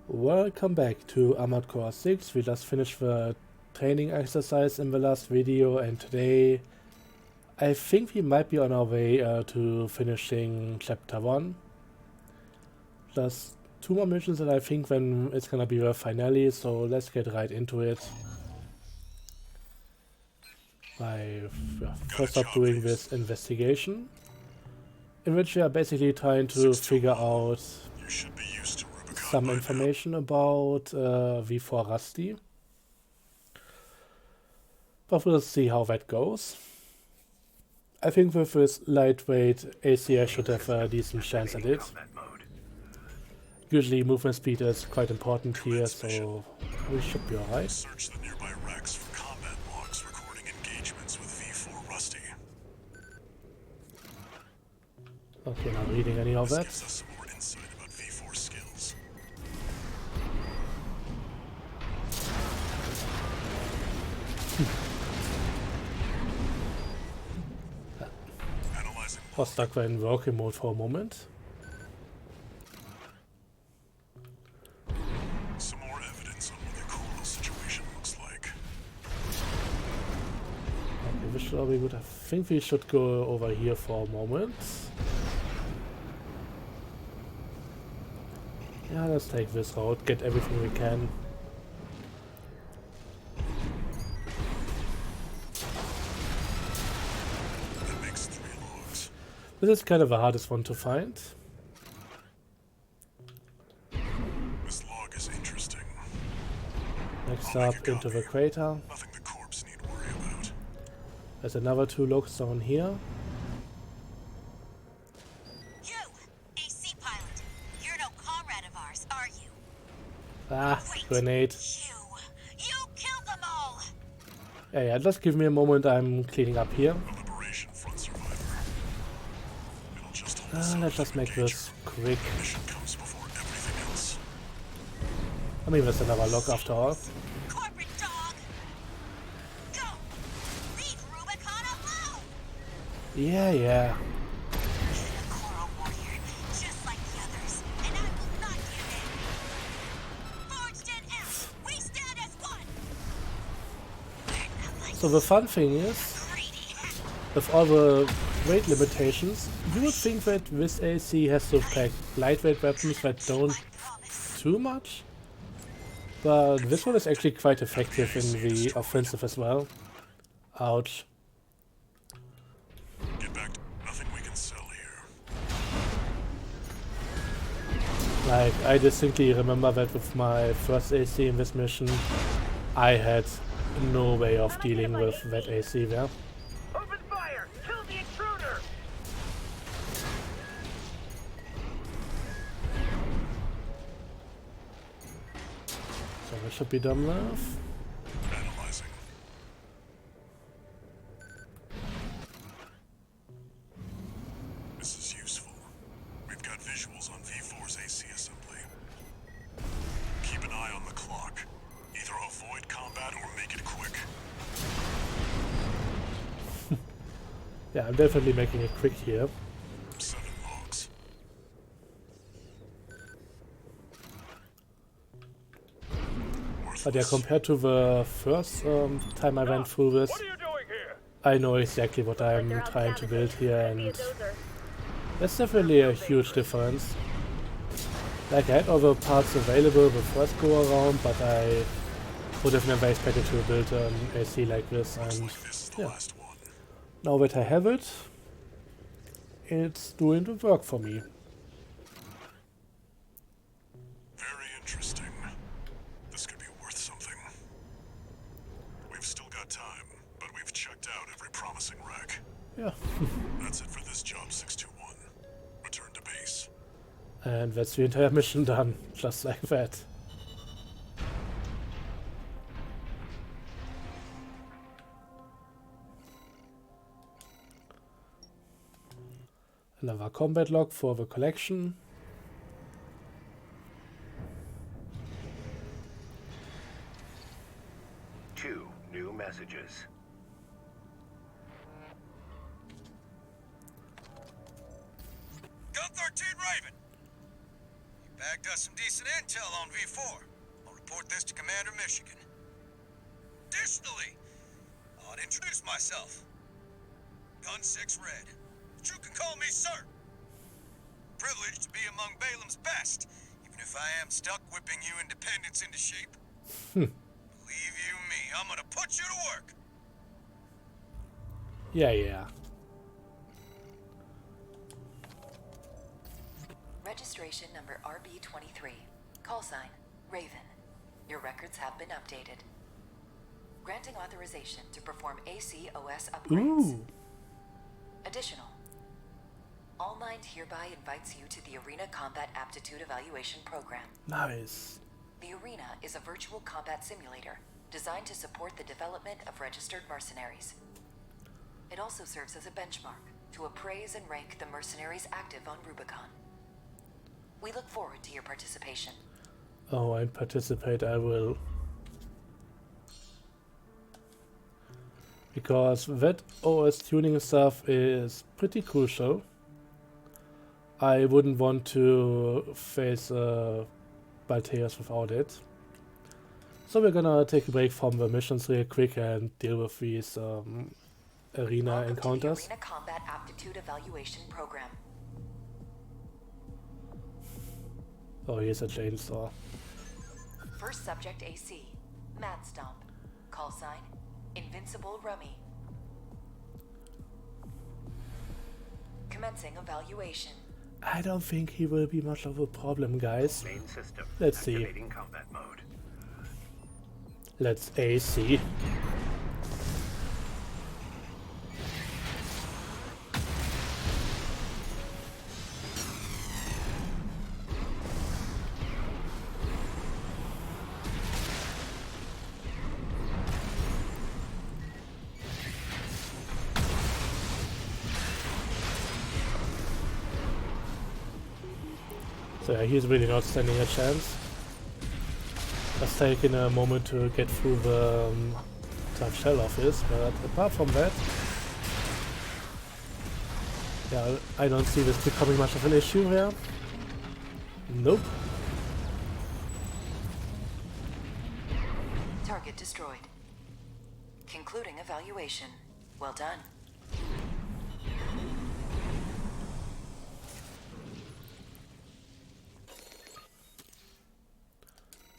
Welcome back to Armored Core 6. We just finished the training exercise in the last video, and today I think we might be on our way to finishing chapter 1. Just 2 more missions and I think then it's gonna be the finale, so let's get right into it. By first up doing this investigation, in which we are basically trying to figure out some information about V4 Rusty. But we'll see how that goes. I think with this lightweight AC I should have a decent chance at it. Usually movement speed is quite important here, so we should be alright. Search the nearby racks for combat logs recording engagements with V4 Rusty. Okay, not reading any of that. Gives us some more insight about V4 skills. Analyzing. Was stuck in working mode for a moment. Some more evidence on what the cool situation looks like. Okay, this should all be good. I think we should go over here for a moment. Yeah, let's take this route, get everything we can. That makes 3 logs. This is kind of the hardest one to find. This log is interesting. Next I'll up, make a into the copy. crater. Nothing the corpse need worry about. There's another 2 logs down here. You, AC pilot. You're no comrade of ours, are you? Ah, Wait, grenade. You killed them all. Yeah, just give me a moment, I'm cleaning up here. A Liberation Front survivor. It'll just hold us Let's up just to make engage this her. quick. Mission comes before everything else. I mean, there's another log after all. Corporate dog. Go. Leave Rubicon alone. Yeah. You're a Coral warrior, just like the others, and I will not give in. Forged in F. We stand as one. Not like So the fun thing is, greedy. with all the weight limitations, you would think that this AC has to pack lightweight weapons that don't I promise. too much. But this one is actually quite effective in the offensive as well. Ouch. Get back to nothing we can sell here. Like, I distinctly remember that with my first AC in this mission, I had no way of dealing with that AC there. Open fire! Kill the intruder! So that should be done enough. Analyzing. This is useful. We've got visuals on V4's AC assembly. Keep an eye on the clock. Either avoid combat or make it quick. Yeah, I'm definitely making it quick here. 7 logs. But yeah, compared to the first time I went through this, What are you doing here? I know exactly what I'm trying to build here, and that's definitely a huge difference. Like, I had all the parts available the first go around, but I would have never expected to build an AC like this, Looks and like this is the yeah, last one. now that I have it, it's doing the work for me. Very interesting. This could be worth something. We've still got time, but we've checked out every promising rack. Yeah, That's it for this job, 621. Return to base. and that's the entire mission done, just like that. Another combat log for the collection. Two new messages. Gun 13 Raven. You bagged got some decent intel on V4. I'll report this to Commander Michigan. Additionally, I'll introduce myself. Gun 6 Red. But you can call me Sir. Privileged to be among Balaam's best, even if I am stuck whipping you independents into shape. Believe you me, I'm gonna put you to work. Yeah. Registration number RB23. Call sign, Raven. Your records have been updated. Granting authorization to perform ACOS upgrades. Ooh. Additional. All Mind hereby invites you to the Arena Combat Aptitude Evaluation Program. Nice. The Arena is a virtual combat simulator designed to support the development of registered mercenaries. It also serves as a benchmark to appraise and rank the mercenaries active on Rubicon. We look forward to your participation. Oh, and participate I will. Because that OS tuning stuff is pretty crucial. I wouldn't want to face Balteus without it. So we're gonna take a break from the missions real quick and deal with these arena Welcome encounters. to the Arena Combat Aptitude Evaluation Program. Oh, here's a chainsaw. First subject AC, Mad Stomp. Call sign, Invincible Rummy. Commencing evaluation. I don't think he will be much of a problem, guys. Main system. Let's see. Activating combat mode. Let's AC. So yeah, he's really not standing a chance. Just taking a moment to get through the tough shell office, but apart from that, yeah, I don't see this becoming much of an issue here. Nope. Target destroyed. Concluding evaluation. Well done.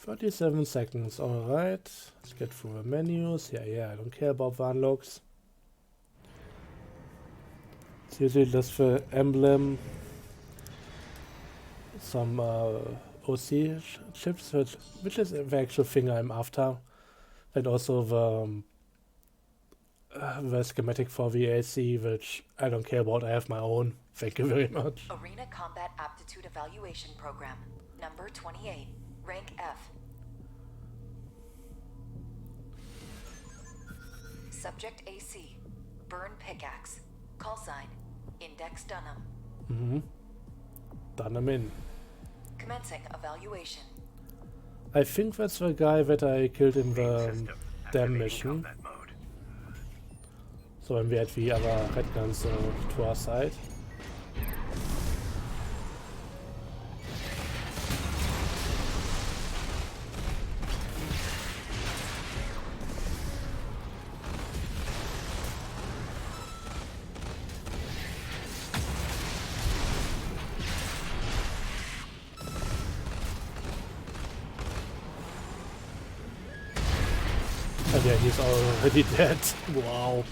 37 seconds, alright. Let's get through the menus. Yeah, I don't care about the unlocks. It's usually just the emblem, some OC chips, which is the actual thing I'm after, and also the schematic for the AC, which I don't care about. I have my own. Thank you very much. Arena Combat Aptitude Evaluation Program. Number 28. Rank F. Subject AC. Burn Pickaxe. Call sign. Index Dunham. Done him in. Commencing evaluation. I think that's the guy that I killed in Main the system. dam Activating mission. combat mode. So when we had the other red guns to our side. And yeah, he's already dead. Wow.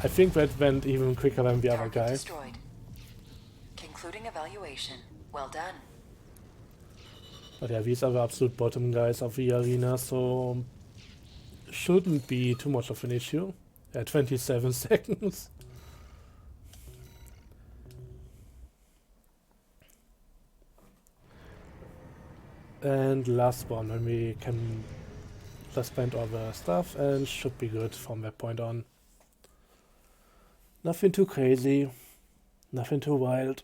I think that went even quicker than the other Target guy. destroyed. Concluding evaluation. Well done. But yeah, these are the absolute bottom guys of the arena, so shouldn't be too much of an issue. Yeah, 27 seconds. And last one, when we can just spend all the stuff and should be good from that point on. Nothing too crazy, nothing too wild,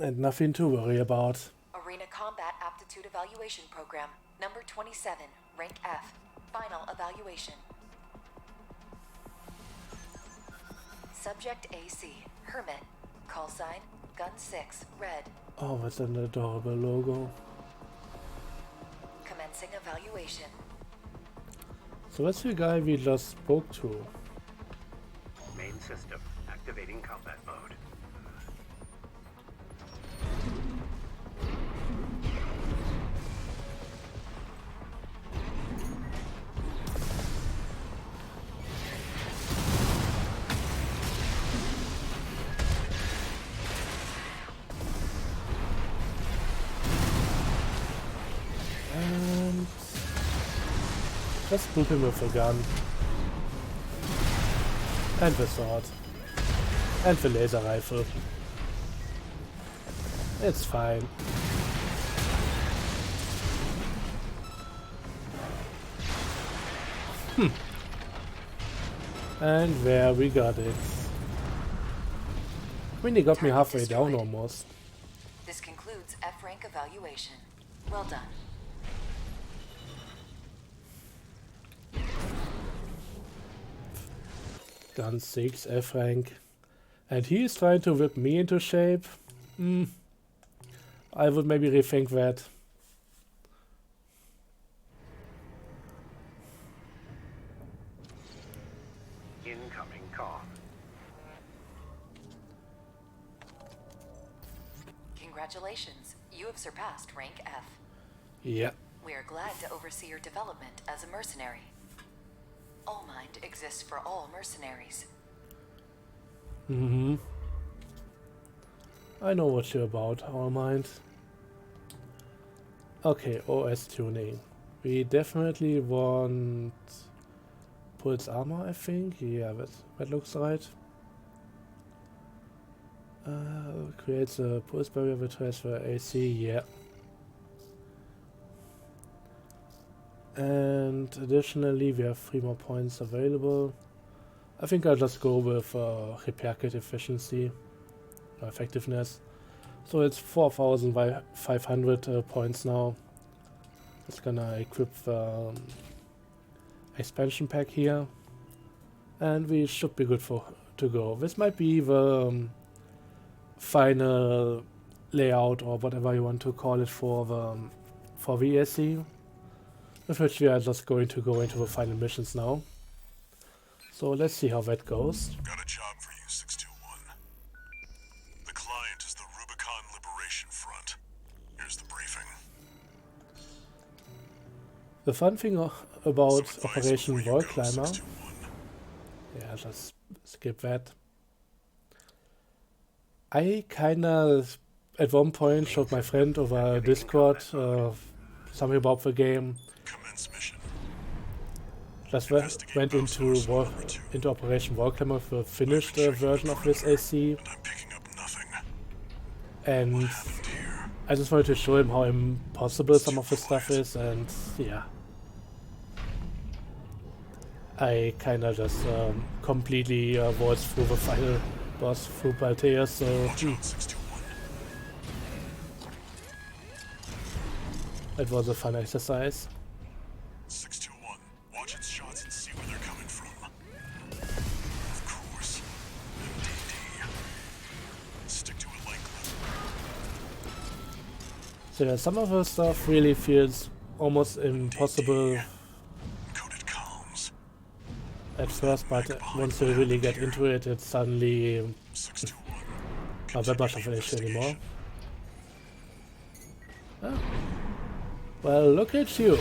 and nothing to worry about. Arena Combat Aptitude Evaluation Program. Number 27. Rank F. Final evaluation. Subject AC. Hermit. Call sign. Gun 6, red. Oh, what's an adorable logo. Commencing evaluation. So that's the guy we just spoke to. Main system activating combat mode. And just boop him with a gun. And the sword. And the laser rifle. It's fine. And there we got it. I mean, he got me Target halfway down destroyed. almost. This concludes F rank evaluation. Well done. Gun 6, F rank. And he is trying to whip me into shape. I would maybe rethink that. Incoming comm. Congratulations, you have surpassed rank F. Yeah. We are glad to oversee your development as a mercenary. Allmind exists for all mercenaries. I know what you're about, Allmind. Okay, OS tuning. We definitely want pulse armor, I think. Yeah, that looks right. Creates a pulse barrier with transfer AC, yeah. And additionally, we have 3 more points available. I think I'll just go with repair kit efficiency or effectiveness. So it's 4,500 points now. It's gonna equip the expansion pack here, and we should be good to go. This might be the final layout or whatever you want to call it for VSC, with which we are just going to go into the final missions now. So let's see how that goes. Got a job for you, 621. The client is the Rubicon Liberation Front. Here's the briefing. The fun thing about Some advice Operation before you Wall go, Climber, 621. yeah, just skip that. I kinda at one point showed my friend over Discord something about the game. Commence mission. Just went into Operation Wall Climber, the finished version of this AC, And I'm picking up nothing. and Happened here. I just wanted to show him how impossible some of the stuff is, and yeah. I kinda just completely waltzed through the final boss through Baltea, so Watch out, 621. it was a fun exercise. 621. Watch its shots and see where they're coming from. Of course. MDD. Stick to it like glue. So yeah, some of the stuff really feels almost impossible Encoded comms. at first, but once you really get into it, it's suddenly 621. not that much of an issue anymore. Oh. Well, look at you.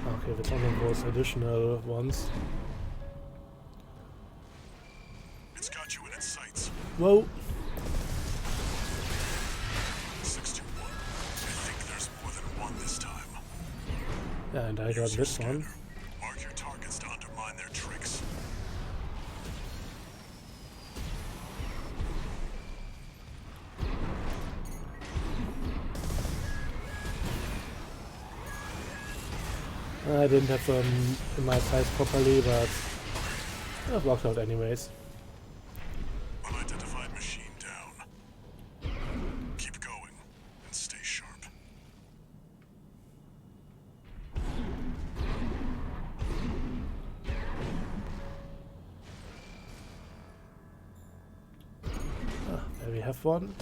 Okay, that's one of those additional ones. It's got you in its sights. Whoa! 621. I think there's more than one this time. Yeah, and I got Use your this one. scanner. Mark your targets to undermine their tricks. I didn't have them in my size properly, but it worked out anyways. Unidentified machine down. Keep going and stay have one.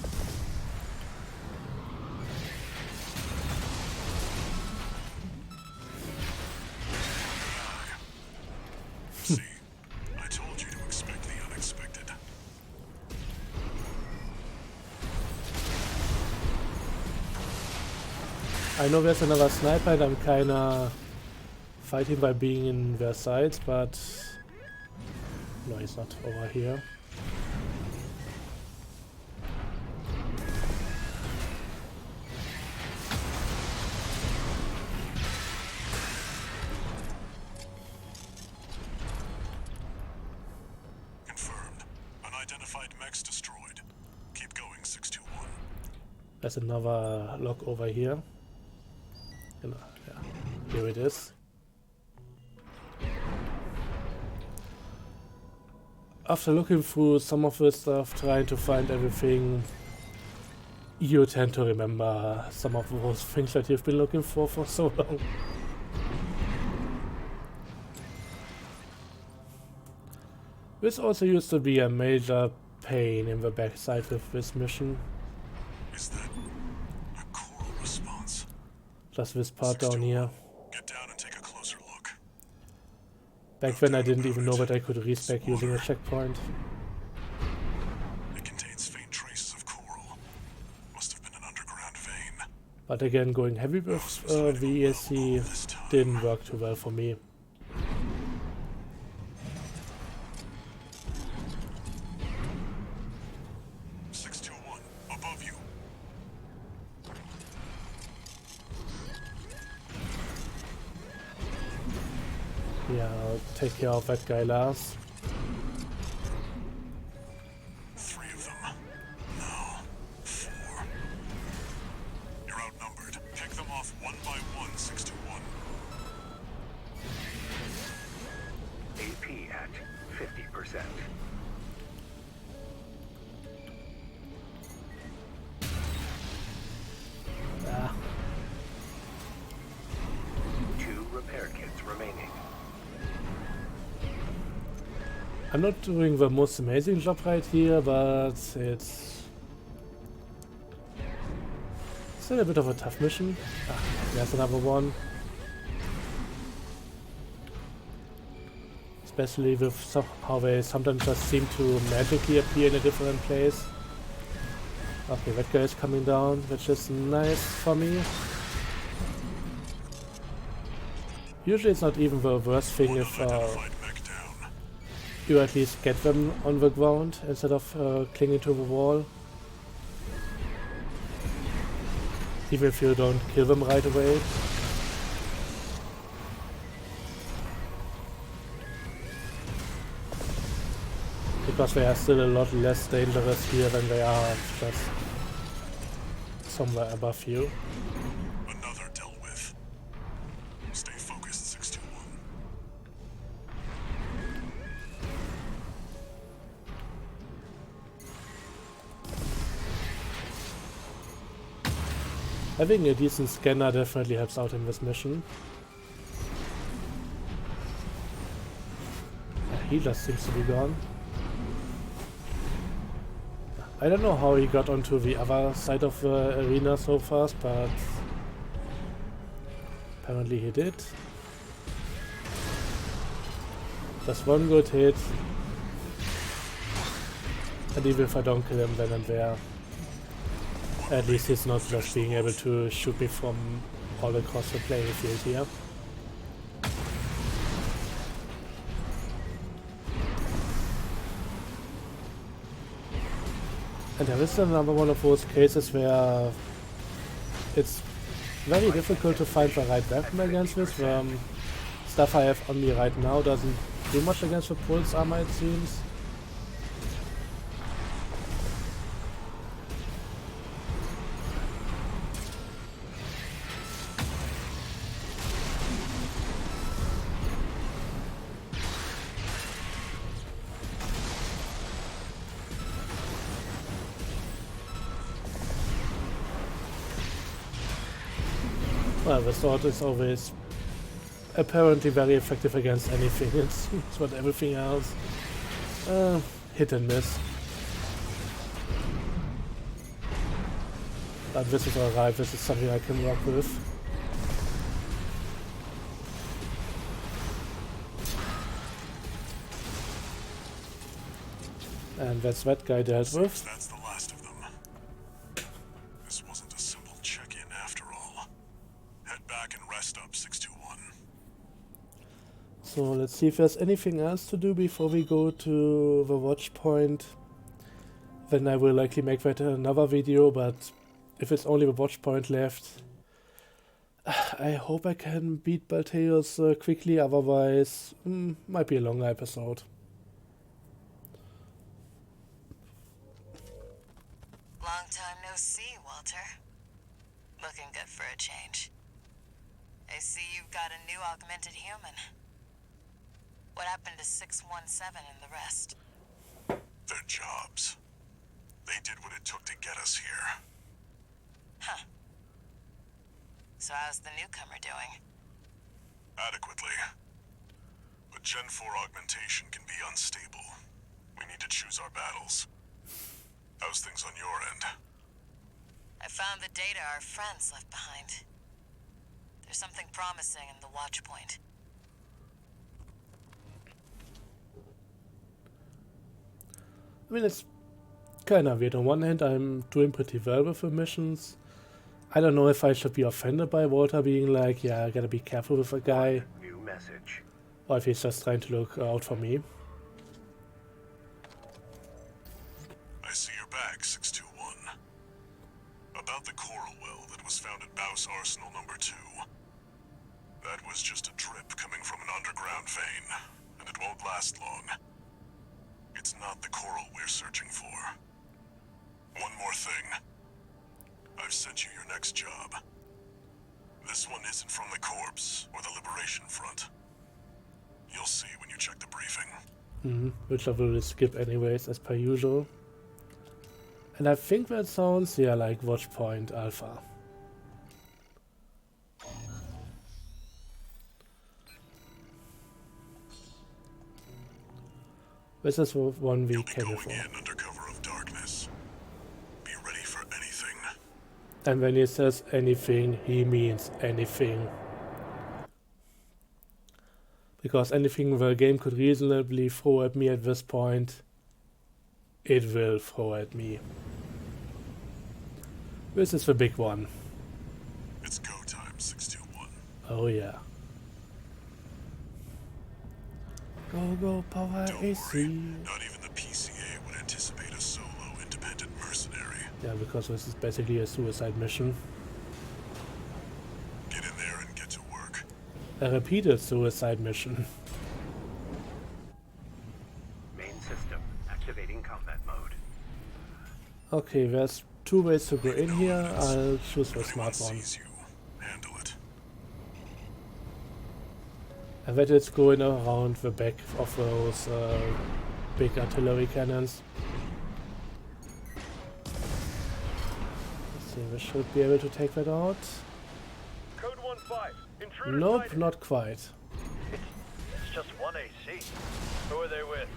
See, I told you to expect the unexpected. I know there's another sniper and I'm kinda fighting by being in their sides, but no, he's not over here. Confirmed. Unidentified mechs destroyed. Keep going, 621. There's another lock over here. Genau, yeah. Here it is. After looking through some of the stuff, trying to find everything, you tend to remember some of those things that you've been looking for so long. This also used to be a major pain in the backside with this mission. Is that a coral response? Just this part down here. Get down and take a closer look. Back then I didn't even know that I could respec using a checkpoint. It contains faint traces of coral. Must have been an underground vein. But again, going heavy with the ESC didn't work too well for me. Above you. Yeah, I'll take care of that guy last. 3 of them. No. 4. You're outnumbered. Pick them off one by one, 621. AP at 50%. Ah, 2 repair kits remaining. I'm not doing the most amazing job right here, but it's still a bit of a tough mission. Ah, there's another one. Especially with how they sometimes just seem to magically appear in a different place. Okay, that guy is coming down, which is nice for me. Usually it's not even the worst thing if Unidentified mech down. you at least get them on the ground instead of clinging to the wall. Even if you don't kill them right away. Because they are still a lot less dangerous here than they are just somewhere above you. Another dealt with. Stay focused, 621. Having a decent scanner definitely helps out in this mission. He just seems to be gone. I don't know how he got onto the other side of the arena so fast, but apparently he did. Just one good hit. And even if I don't kill him then and there, at least he's not just being able to shoot me from all across the playing field here. And there is another one of those cases where it's very difficult to find the right weapon against this. Stuff I have on me right now doesn't do much against the pulse armor, it seems. Well, the sword is always apparently very effective against anything, it seems, but everything else, hit and miss. But this is alright, this is something I can work with. And that's that guy dealt with. That's the last of them. This wasn't a simple check-in after all. Head back and rest up, 621. So let's see if there's anything else to do before we go to the Watchpoint. Then I will likely make that another video, but if it's only the Watchpoint left, I hope I can beat Balteus quickly, otherwise might be a longer episode. Long time no see, Walter. Looking good for a change. I see you've got a new augmented human. What happened to 617 and the rest? Their jobs. They did what it took to get us here. Huh. So how's the newcomer doing? Adequately. But Gen 4 augmentation can be unstable. We need to choose our battles. How's things on your end? I found the data our friends left behind. There's something promising in the Watchpoint. I mean, it's kind of weird. On one hand, I'm doing pretty well with the missions. I don't know if I should be offended by Walter being like, yeah, I gotta be careful with a guy, New message. or if he's just trying to look out for me. I see your back, 621. About the coral well that was found at Baus Arsenal number 2. That was just a drip coming from an underground vein, and it won't last long. It's not the coral we're searching for. One more thing. I've sent you your next job. This one isn't from the Corps or the Liberation Front. You'll see when you check the briefing. Which I will skip anyways, as per usual. And I think that sounds, yeah, like Watchpoint Alpha. This is one we You'll be came going before. in under cover of darkness. Be ready for anything. And when he says anything, he means anything. Because anything the game could reasonably throw at me at this point, it will throw at me. This is the big one. It's go time, 621. Oh yeah. Go power Don't AC. worry, not even the PCA would anticipate a solo independent mercenary. Yeah, because this is basically a suicide mission. Get in there and get to work. A repeated suicide mission. Main system activating combat mode. Okay, there's two ways to go in here. I'll choose the If anyone smart one. sees you, handle it. I bet it's going around the back of those big artillery cannons. Let's see, we should be able to take that out. Code 1-5. Intruder Nope, sighted. not quite. It's just one AC. Who are they with?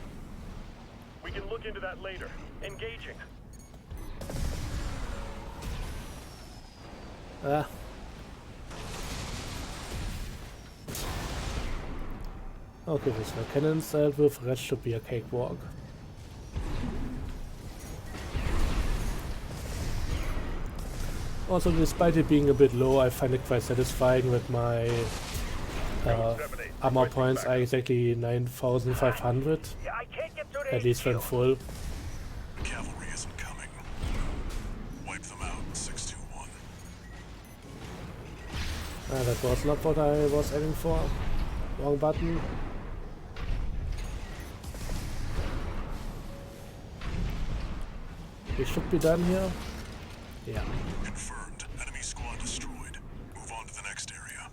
We can look into that later. Engaging. Ah. Okay, this the cannons dealt with, rest should be a cakewalk. Also, despite it being a bit low, I find it quite satisfying with my armor points are exactly 9,500, Yeah, I can't get through the at least when full. The cavalry isn't coming. Wipe them out, 621. That was not what I was aiming for. Wrong button. We should be done here. Yeah. Confirmed. Enemy squad destroyed. Move on to the next area.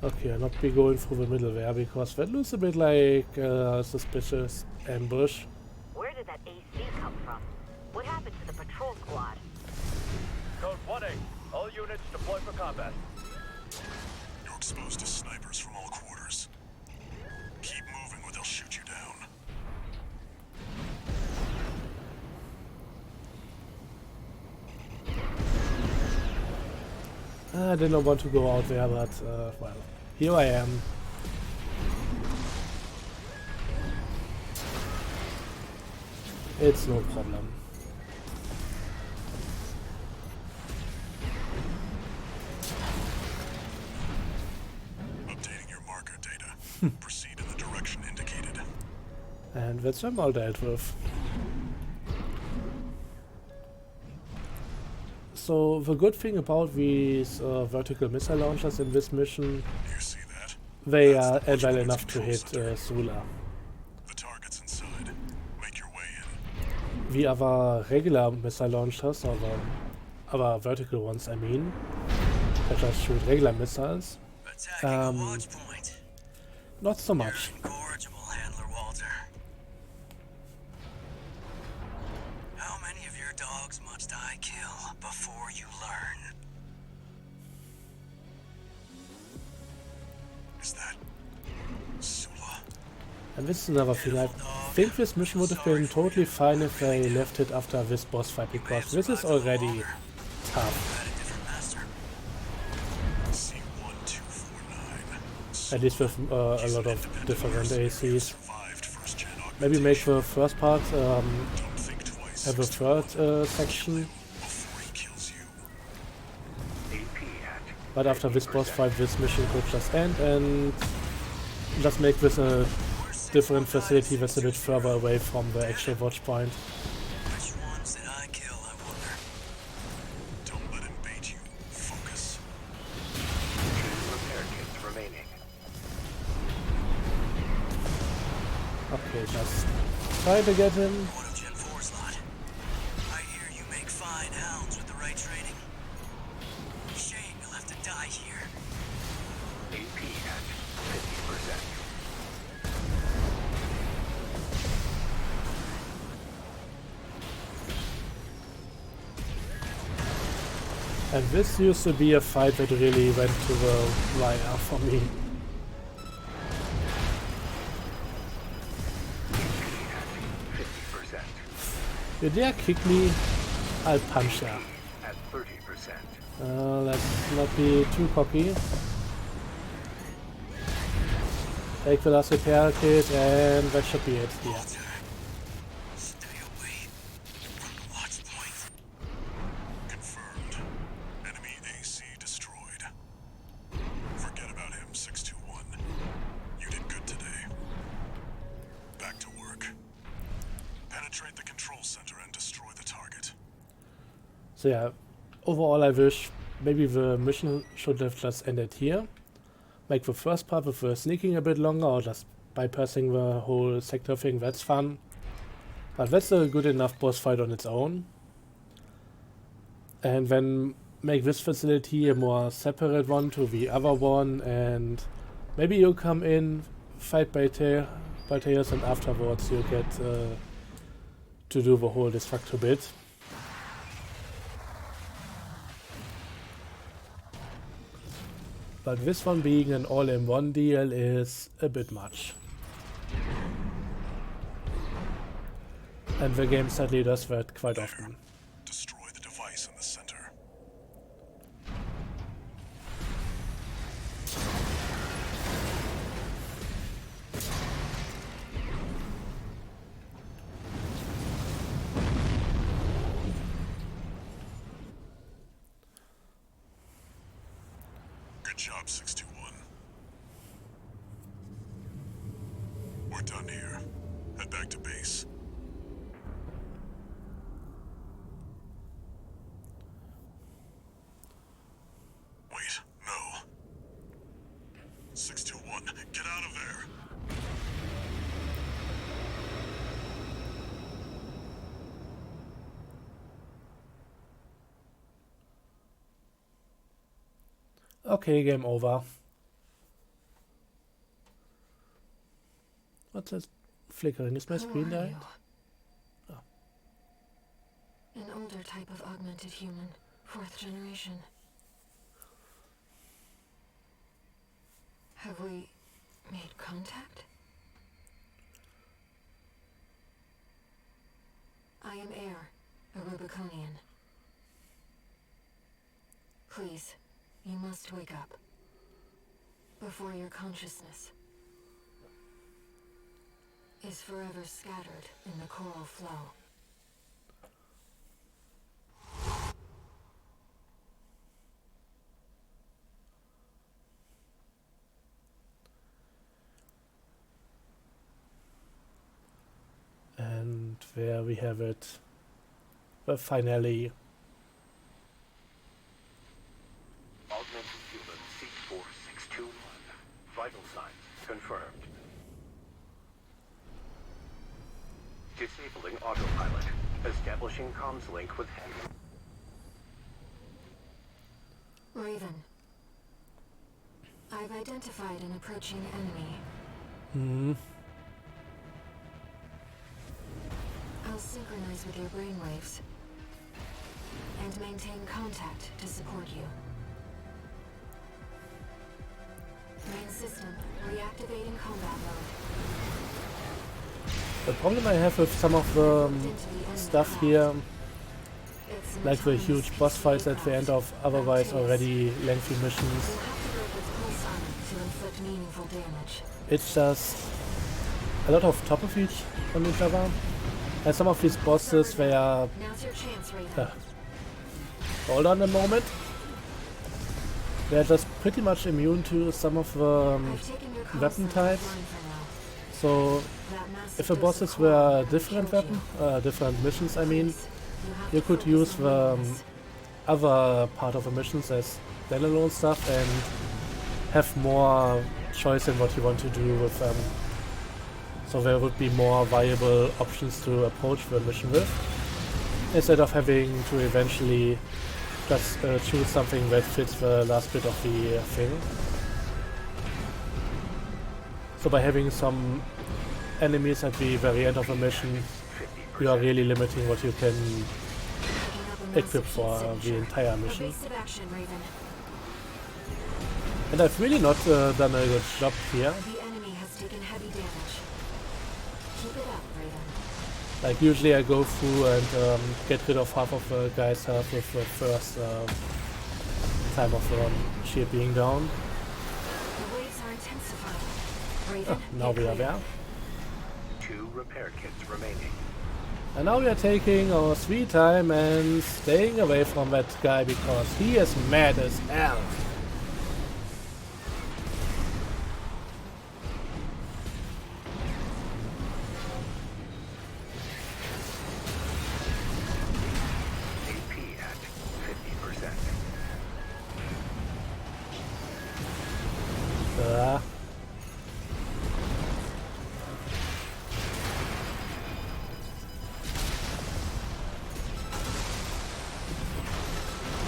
Okay, I'll not be going through the middle there because that looks a bit like a suspicious ambush. Where did that AC come from? What happened to the patrol squad? Code 1-8. All units deploy for combat. You're exposed to snipers from all quarters. Keep moving or they'll shoot you down. I did not want to go out there, but well, here I am. It's no problem. Updating your marker data. Proceed in the direction indicated. And that's them all dealt with. So the good thing about these vertical missile launchers in this mission, You see that? they That's are the agile Watchpoint's enough to control hit center. Sula. The target's inside. Make your way in. The other regular missile launchers, or the other vertical ones I mean, that just shoot regular missiles, Attacking Um, a Watchpoint. not so You're much. incorrigible, Handler Walter. How many of your dogs must I kill before you learn? Is that Sula? And this is another thing, I think this mission would have been totally fine if they left it after this boss fight, because this is already tough. Had a different master. C1249. At least with a lot of different ACs. Survived first-gen Maybe make the first part Don't think twice. have a third section, Before he kills you. AP at but after this boss fight this mission could just end and just make this a different facility that's a bit further away from the actual watch point. Which ones did I kill, I wonder? Don't let him bait you. Focus. 2 repair kits remaining. Okay, just try to get him. One of Gen 4's lot. I hear you make fine hounds with the right training. Shame you'll have to die here. AP at 50%. And this used to be a fight that really went to the wire for me. AP at 50%. You dare kick me, I'll punch ya. At 30%. Let's not be too cocky. Take the last repair kit and that should be it. Yeah. Stay away from the Watchpoint. Confirmed. Enemy AC destroyed. Forget about him, 621. You did good today. Back to work. Penetrate the control center and destroy the target. So yeah, overall I wish maybe the mission should have just ended here. Make the first part with the sneaking a bit longer, or just bypassing the whole sector thing, that's fun. But that's a good enough boss fight on its own. And then make this facility a more separate one to the other one, and maybe you come in, fight by tails, and afterwards you get to do the whole destructo bit. But this one being an all-in-one deal is a bit much. And the game sadly does that quite often. Destroy the device in the center. Good job, 621. We're done here. Head back to base. Wait, no. 621, get out of there! Okay, game over. What's that flickering? Is my screen died? Oh. An older type of augmented human, 4th generation. Have we made contact? I'm Air, a Rubiconian. Please, you must wake up. Before your consciousness is forever scattered in the coral flow. And there we have it. The finale. Augmented human C4621. Vital signs confirmed. Disabling autopilot. Establishing comms link with him. Raven. I've identified an approaching enemy. Hmm. I'll synchronize with your brainwaves and maintain contact to support you. Main system, reactivating combat mode. The problem I have with some of the stuff here, It's an like the autonomous huge boss fights at the end of otherwise already lengthy missions, You'll have to break its pulse armor to inflict meaningful damage. it's just a lot of top of each on each other. And some of these bosses, they are... Now's your chance, Raven. hold on a moment. They're just pretty much immune to some of the I've taken your weapon comms types. offline for now. So That massive if the dose of bosses coral were nearly different killed weapon, different missions, I mean, You have you to could focus use on the weakness. other part of the missions as standalone stuff and have more choice in what you want to do with them. So there would be more viable options to approach the mission with, instead of having to eventually just choose something that fits the last bit of the thing. So by having some enemies at the very end of a mission, you are really limiting what you can Picking up a massive equip heat for the signature. entire mission. Evasive action, Raven. And I've really not done a good job here. The enemy has taken heavy damage. Keep it up, Raven. Like usually I go through and get rid of half of the guy's health with the first time of shield being down. The waves are intensifying. Raven, Now get we are clear. there. 2 repair kits remaining. And now we are taking our sweet time and staying away from that guy because he is mad as hell. AP at 50%. Uh,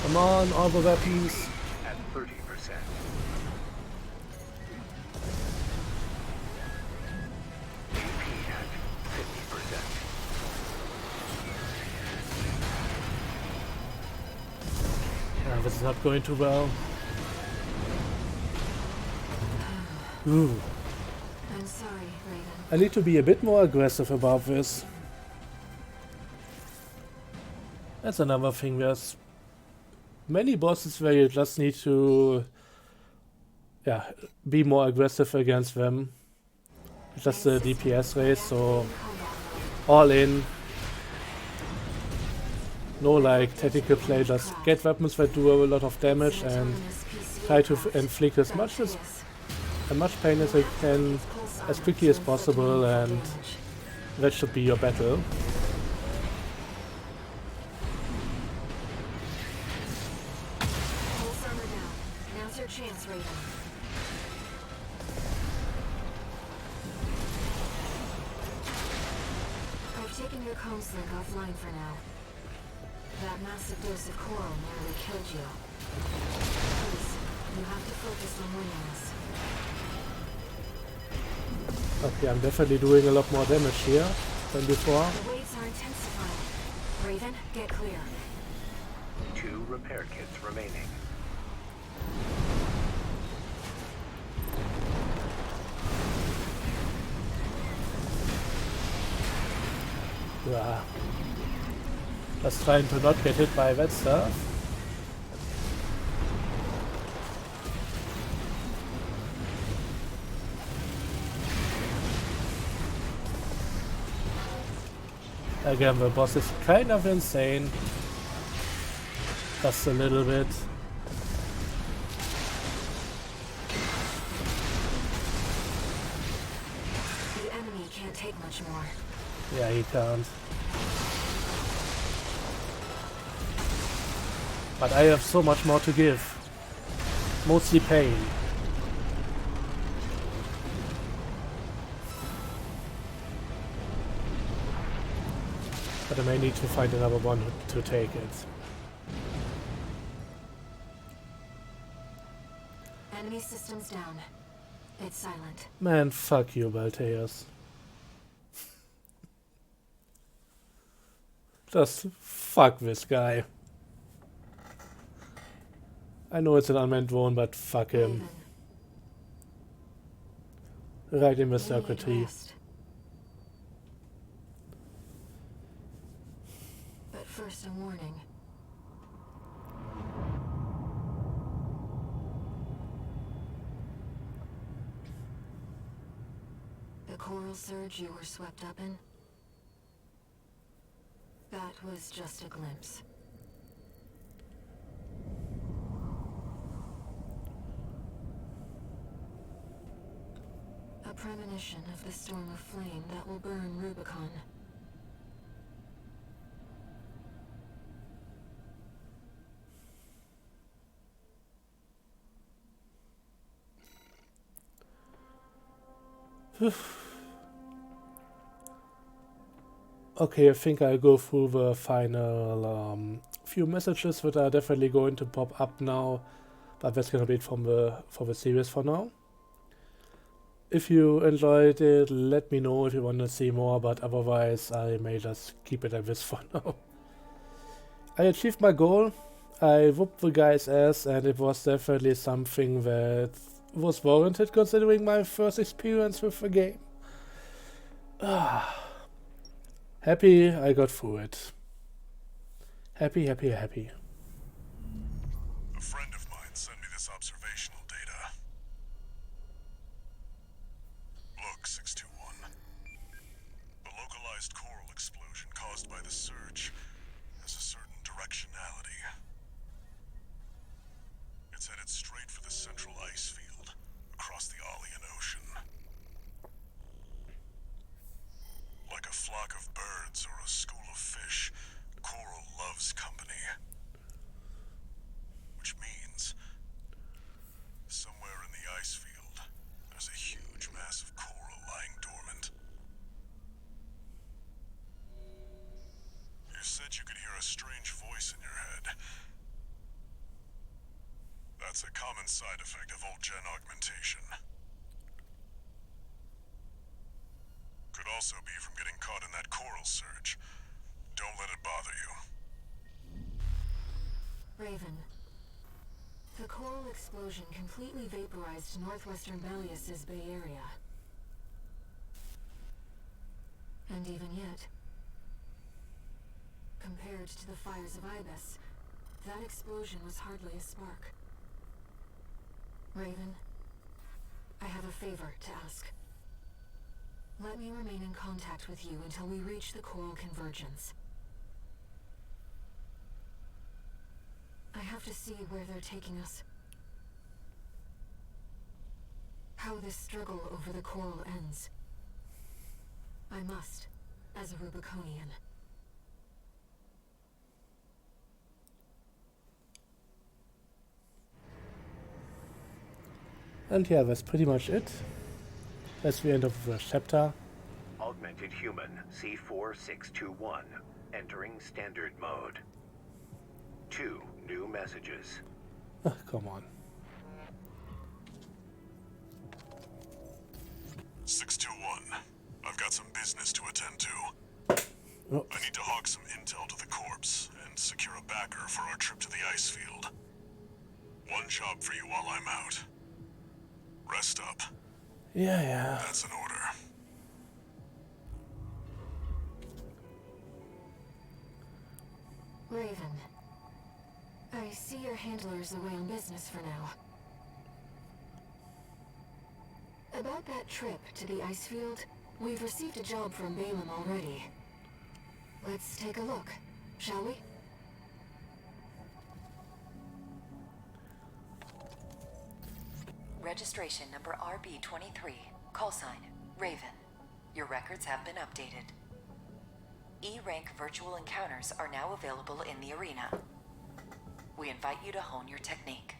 come on, all the weapons. At 30%. AP at 50%. This is not going too well. Ooh. I'm sorry, Raven. I need to be a bit more aggressive about this. That's another thing. There's many bosses where you just need to, be more aggressive against them. It's just a DPS race, so all in. No like tactical play. Just get weapons that do a lot of damage and try to inflict as much pain as you can as quickly as possible, and that should be your battle. Pulse armor down. Now's your chance, Raven. I've taken your comms link offline for now. That massive dose of coral nearly killed you. Please, you have to focus on winning this. Okay, I'm definitely doing a lot more damage here than before. The waves are intensifying. Raven, get clear. 2 repair kits remaining. Yeah. Just trying to not get hit by that stuff. Again, the boss is kind of insane. Just a little bit. The enemy can't take much more. Yeah, he can't. But I have so much more to give. Mostly pain. But I may need to find another one to take it. Enemy systems down. It's silent. Man, fuck you, Balteus. Just fuck this guy. I know it's an unmanned drone, but fuck him. Right in the circuitry. But first, a warning. The coral surge you were swept up in? That was just a glimpse. A premonition of the storm of flame that will burn Rubicon. Okay, I think I'll go through the final few messages that are definitely going to pop up now, but that's gonna be it for the series for now. If you enjoyed it, let me know if you want to see more, but otherwise I may just keep it at this for now. I achieved my goal. I whooped the guy's ass, and it was definitely something that was warranted considering my first experience with the game. Happy I got through it. Happy, happy, happy. A friend of mine sent me this observational data. Look, 621. The localized coral explosion caused by the surge has a certain directionality. It's headed straight for the central ice field across the Arlean Ocean. Like a flock of birds or a school of fish, coral loves company. Which means, somewhere in the ice field, there's a huge mass of coral lying dormant. You said you could hear a strange voice in your head. That's a common side effect of old gen augmentation. Could also be from getting caught in that coral surge. Don't let it bother you. Raven. The coral explosion completely vaporized northwestern Belius's Bay Area. And even yet, compared to the fires of Ibis, that explosion was hardly a spark. Raven, I have a favor to ask. Let me remain in contact with you until we reach the coral convergence. I have to see where they're taking us. How this struggle over the coral ends. I must, as a Rubiconian. And yeah, that's pretty much it. That's the end of the chapter. Augmented human C4621 entering standard mode. 2 new messages. Come on. 621. I've got some business to attend to. Oh. I need to hawk some intel to the corpse and secure a backer for our trip to the ice field. One job for you while I'm out. Rest up. Yeah. That's an order. Raven. I see your handler's away on business for now. About that trip to the ice field, we've received a job from Balaam already. Let's take a look, shall we? Registration number RB23. Call sign, Raven. Your records have been updated. E-rank virtual encounters are now available in the arena. We invite you to hone your technique.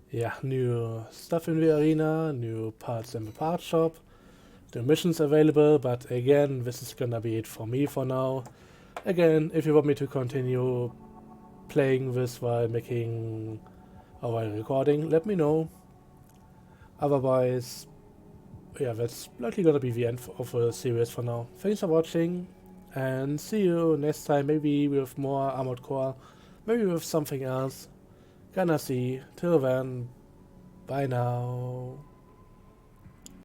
Yeah, new stuff in the arena, new parts in the part shop, new missions available, but again, this is gonna be it for me for now. Again, if you want me to continue playing this while making or while recording, let me know. Otherwise, yeah, that's likely gonna be the end of the series for now. Thanks for watching, and see you next time, maybe with more Armored Core, maybe with something else. Gonna see. Till then, bye now.